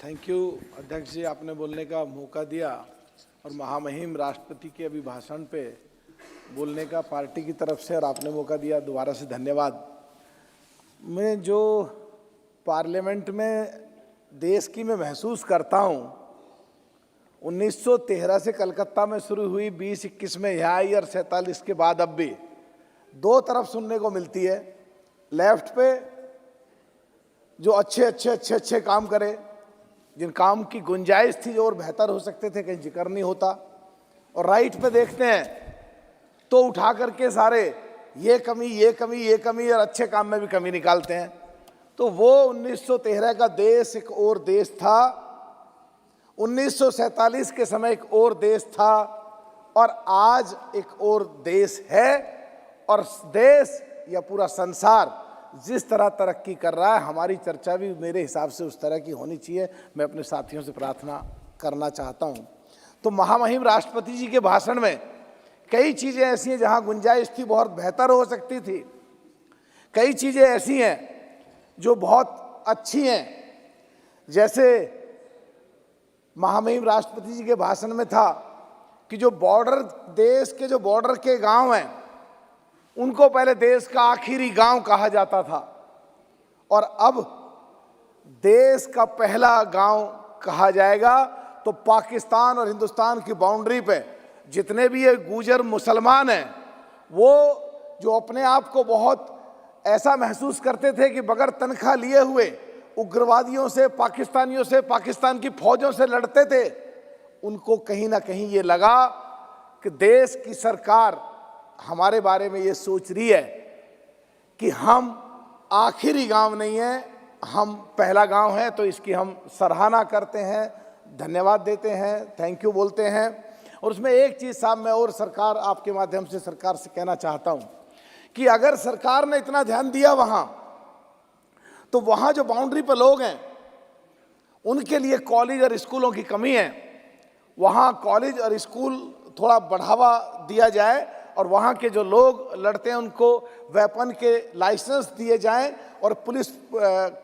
Thank you अध्यक्ष जी, आपने बोलने का मौका दिया और महामहिम राष्ट्रपति के अभिभाषण पे बोलने का पार्टी की तरफ से और आपने मौका दिया, दोबारा से धन्यवाद। मैं जो पार्लियामेंट में देश की मैं महसूस करता हूँ, 1913 से कलकत्ता में शुरू हुई, 20-21 में यहाँ आई और 47 के बाद अब भी दो तरफ सुनने को मिलती है। लेफ्ट पे जो अच्छे काम करे, जिन काम की गुंजाइश थी जो और बेहतर हो सकते थे, कहीं जिक्र नहीं होता। और राइट पे देखते हैं तो उठा करके सारे ये कमी और अच्छे काम में भी कमी निकालते हैं। तो वो 1913 का देश एक और देश था, 1947 के समय एक और देश था और आज एक और देश है। और देश या पूरा संसार जिस तरह तरक्की कर रहा है, हमारी चर्चा भी मेरे हिसाब से उस तरह की होनी चाहिए। मैं अपने साथियों से प्रार्थना करना चाहता हूं। तो महामहिम राष्ट्रपति जी के भाषण में कई चीज़ें ऐसी हैं जहां गुंजाइश थी, बहुत बेहतर हो सकती थी। कई चीज़ें ऐसी हैं जो बहुत अच्छी हैं, जैसे महामहिम राष्ट्रपति जी के भाषण में था कि जो बॉर्डर, देश के जो बॉर्डर के गांव हैं, उनको पहले देश का आखिरी गांव कहा जाता था और अब देश का पहला गांव कहा जाएगा। तो पाकिस्तान और हिंदुस्तान की बाउंड्री पे जितने भी ये गुजर मुसलमान हैं, वो जो अपने आप को बहुत ऐसा महसूस करते थे कि बगैर तनख्वाह लिए हुए उग्रवादियों से, पाकिस्तानियों से, पाकिस्तान की फौजों से लड़ते थे, उनको कहीं ना कहीं ये लगा कि देश की सरकार हमारे बारे में ये सोच रही है कि हम आखिरी गांव नहीं है, हम पहला गांव है। तो इसकी हम सराहना करते हैं, धन्यवाद देते हैं, थैंक यू बोलते हैं। और उसमें एक चीज़ साहब मैं और सरकार, आपके माध्यम से सरकार से कहना चाहता हूं कि अगर सरकार ने इतना ध्यान दिया वहां, तो वहां जो बाउंड्री पर लोग हैं उनके लिए कॉलेज और स्कूलों की कमी है। वहां कॉलेज और स्कूल थोड़ा बढ़ावा दिया जाए और वहाँ के जो लोग लड़ते हैं उनको वेपन के लाइसेंस दिए जाएं और पुलिस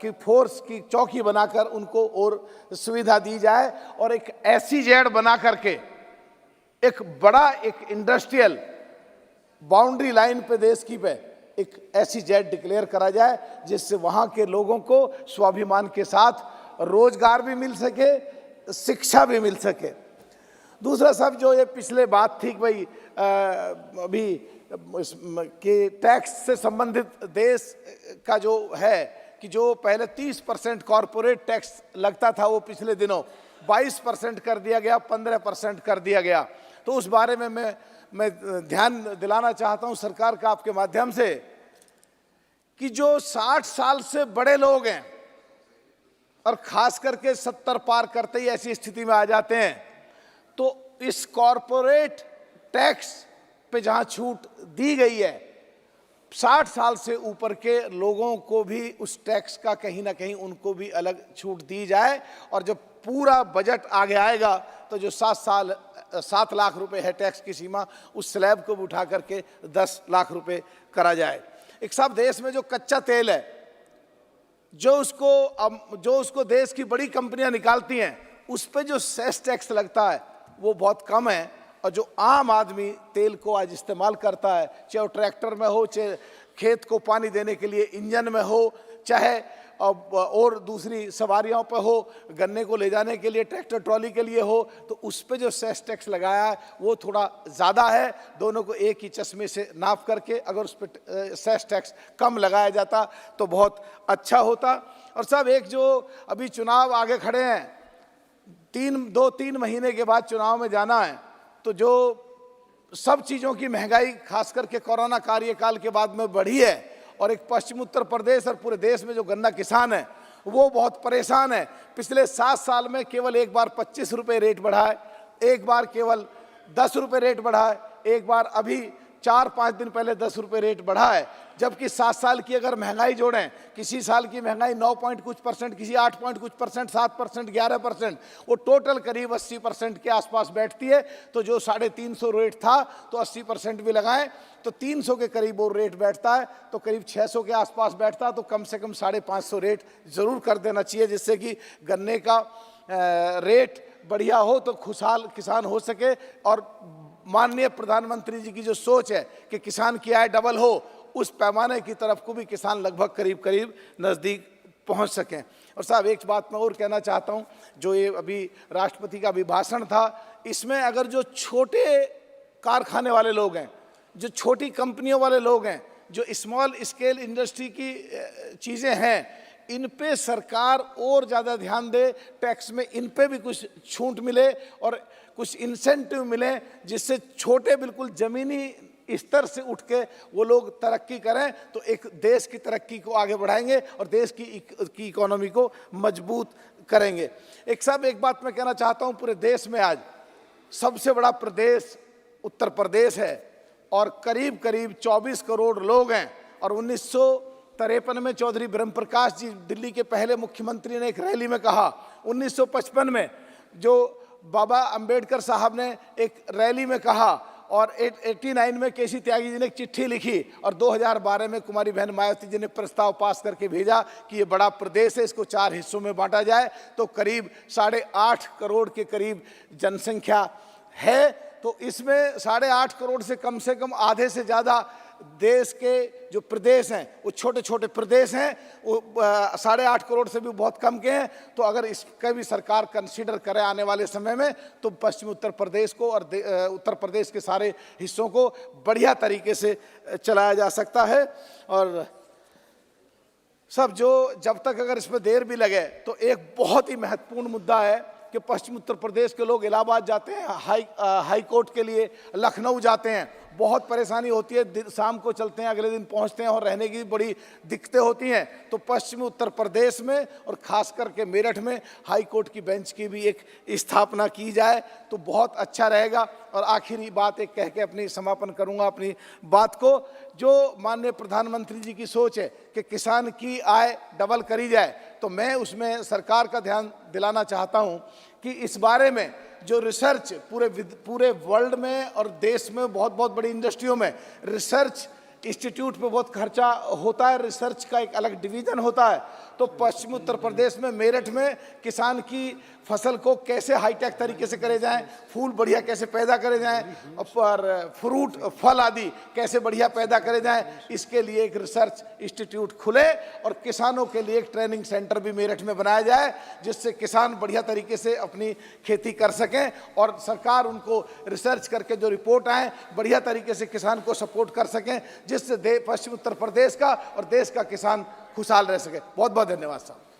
की फोर्स की चौकी बनाकर उनको और सुविधा दी जाए और एक SEZ बना करके एक बड़ा एक इंडस्ट्रियल बाउंड्री लाइन पे देश की पे एक SEZ डिक्लेयर करा जाए, जिससे वहाँ के लोगों को स्वाभिमान के साथ रोजगार भी मिल सके, शिक्षा भी मिल सके। दूसरा सब जो ये पिछले बात थी कि भाई अभी कि टैक्स से संबंधित देश का जो है कि जो पहले 30% कॉरपोरेट टैक्स लगता था, वो पिछले दिनों 22% कर दिया गया, 15% कर दिया गया। तो उस बारे में मैं ध्यान दिलाना चाहता हूँ सरकार का आपके माध्यम से कि जो 60 साल से बड़े लोग हैं और खास करके 70 पार करते ही ऐसी स्थिति में आ जाते हैं, तो इस कॉरपोरेट टैक्स पे जहां छूट दी गई है, 60 साल से ऊपर के लोगों को भी उस टैक्स का कहीं ना कहीं उनको भी अलग छूट दी जाए। और जब पूरा बजट आगे आएगा तो जो 7 लाख रुपए है टैक्स की सीमा, उस स्लैब को भी उठा करके 10 लाख रुपए करा जाए। एक साहब, देश में जो कच्चा तेल है, जो उसको देश की बड़ी कंपनियां निकालती हैं, उस पर जो सेस टैक्स लगता है वो बहुत कम है। और जो आम आदमी तेल को आज इस्तेमाल करता है, चाहे वो ट्रैक्टर में हो, चाहे खेत को पानी देने के लिए इंजन में हो, चाहे और दूसरी सवारियों पर हो, गन्ने को ले जाने के लिए ट्रैक्टर ट्रॉली के लिए हो, तो उस पर जो सेस टैक्स लगाया है वो थोड़ा ज़्यादा है। दोनों को एक ही चश्मे से नाप करके अगर उस पर सेस टैक्स कम लगाया जाता तो बहुत अच्छा होता। और साहब, एक जो अभी चुनाव आगे खड़े हैं, 2-3 महीने के बाद चुनाव में जाना है, तो जो सब चीज़ों की महंगाई खास करके कोरोना कार्यकाल के बाद में बढ़ी है और एक पश्चिम उत्तर प्रदेश और पूरे देश में जो गन्ना किसान है वो बहुत परेशान है। पिछले 7 साल में केवल एक बार 25 रुपये रेट बढ़ा है, एक बार केवल 10 रुपये रेट बढ़ा है, एक बार अभी 4-5 दिन पहले 10 रुपये रेट बढ़ा है। जबकि 7 साल की अगर महंगाई जोड़ें, किसी साल की महंगाई 9 पॉइंट कुछ परसेंट, किसी 8 पॉइंट कुछ परसेंट, 7%, 11%, वो टोटल करीब 80% के आसपास बैठती है। तो जो 350 रेट था तो 80% भी लगाएं तो 300 के करीब वो रेट बैठता है, तो करीब 600 के आसपास बैठता है। तो कम से कम 550 रेट ज़रूर कर देना चाहिए, जिससे कि गन्ने का रेट बढ़िया हो तो खुशहाल किसान हो सके। और माननीय प्रधानमंत्री जी की जो सोच है कि किसान की आय डबल हो, उस पैमाने की तरफ को भी किसान लगभग करीब करीब नज़दीक पहुंच सकें। और साहब एक बात मैं और कहना चाहता हूं, जो ये अभी राष्ट्रपति का अभिभाषण था, इसमें अगर जो छोटे कारखाने वाले लोग हैं, जो छोटी कंपनियों वाले लोग हैं, जो स्मॉल स्केल इंडस्ट्री की चीज़ें हैं, इन पे सरकार और ज़्यादा ध्यान दे, टैक्स में इन पे भी कुछ छूट मिले और कुछ इंसेंटिव मिले, जिससे छोटे बिल्कुल ज़मीनी स्तर से उठ के वो लोग तरक्की करें, तो एक देश की तरक्की को आगे बढ़ाएंगे और देश की इकोनॉमी को मजबूत करेंगे। एक बात मैं कहना चाहता हूँ, पूरे देश में आज सबसे बड़ा प्रदेश उत्तर प्रदेश है और करीब करीब 24 करोड़ लोग हैं। और 1953 में चौधरी ब्रह्मप्रकाश जी, दिल्ली के पहले मुख्यमंत्री, ने एक रैली में कहा, 1955 में जो बाबा अंबेडकर साहब ने एक रैली में कहा, और 89 में केसी त्यागी जी ने एक चिट्ठी लिखी, और 2012 में कुमारी बहन मायावती जी ने प्रस्ताव पास करके भेजा कि ये बड़ा प्रदेश है, इसको 4 हिस्सों में बांटा जाए, तो करीब 8.5 करोड़ के करीब जनसंख्या है। तो इसमें 8.5 करोड़ से कम आधे से ज़्यादा देश के जो प्रदेश हैं वो छोटे छोटे प्रदेश हैं, वो 8.5 करोड़ से भी बहुत कम के हैं। तो अगर इसका भी सरकार कंसीडर करे आने वाले समय में, तो पश्चिमी उत्तर प्रदेश को और उत्तर प्रदेश के सारे हिस्सों को बढ़िया तरीके से चलाया जा सकता है। और सब जब तक अगर इसमें देर भी लगे, तो एक बहुत ही महत्वपूर्ण मुद्दा है कि पश्चिम उत्तर प्रदेश के लोग इलाहाबाद जाते हैं हाई कोर्ट के लिए, लखनऊ जाते हैं, बहुत परेशानी होती है, शाम को चलते हैं, अगले दिन पहुंचते हैं और रहने की बड़ी दिक्कतें होती हैं। तो पश्चिमी उत्तर प्रदेश में और ख़ास करके मेरठ में हाई कोर्ट की बेंच की भी एक स्थापना की जाए तो बहुत अच्छा रहेगा। और आखिरी बात एक कह के अपनी समापन करूंगा अपनी बात को, जो माननीय प्रधानमंत्री जी की सोच है कि किसान की आय डबल करी जाए, तो मैं उसमें सरकार का ध्यान दिलाना चाहता हूं कि इस बारे में जो रिसर्च पूरे वर्ल्ड में और देश में बहुत बड़ी इंडस्ट्रियों में रिसर्च इंस्टीट्यूट पे बहुत खर्चा होता है, रिसर्च का एक अलग डिवीज़न होता है। तो पश्चिमी उत्तर प्रदेश में मेरठ में किसान की फसल को कैसे हाईटेक तरीके से करे जाएं, फूल बढ़िया कैसे पैदा करे जाएं, और फ्रूट फल आदि कैसे बढ़िया पैदा करे जाएं, इसके लिए एक रिसर्च इंस्टीट्यूट खुले और किसानों के लिए एक ट्रेनिंग सेंटर भी मेरठ में बनाया जाए, जिससे किसान बढ़िया तरीके से अपनी खेती कर सकें और सरकार उनको रिसर्च करके जो रिपोर्ट आए बढ़िया तरीके से किसान को सपोर्ट कर सकें, जिससे पश्चिम उत्तर प्रदेश का और देश का किसान खुशहाल रह सके। बहुत बहुत धन्यवाद साहब।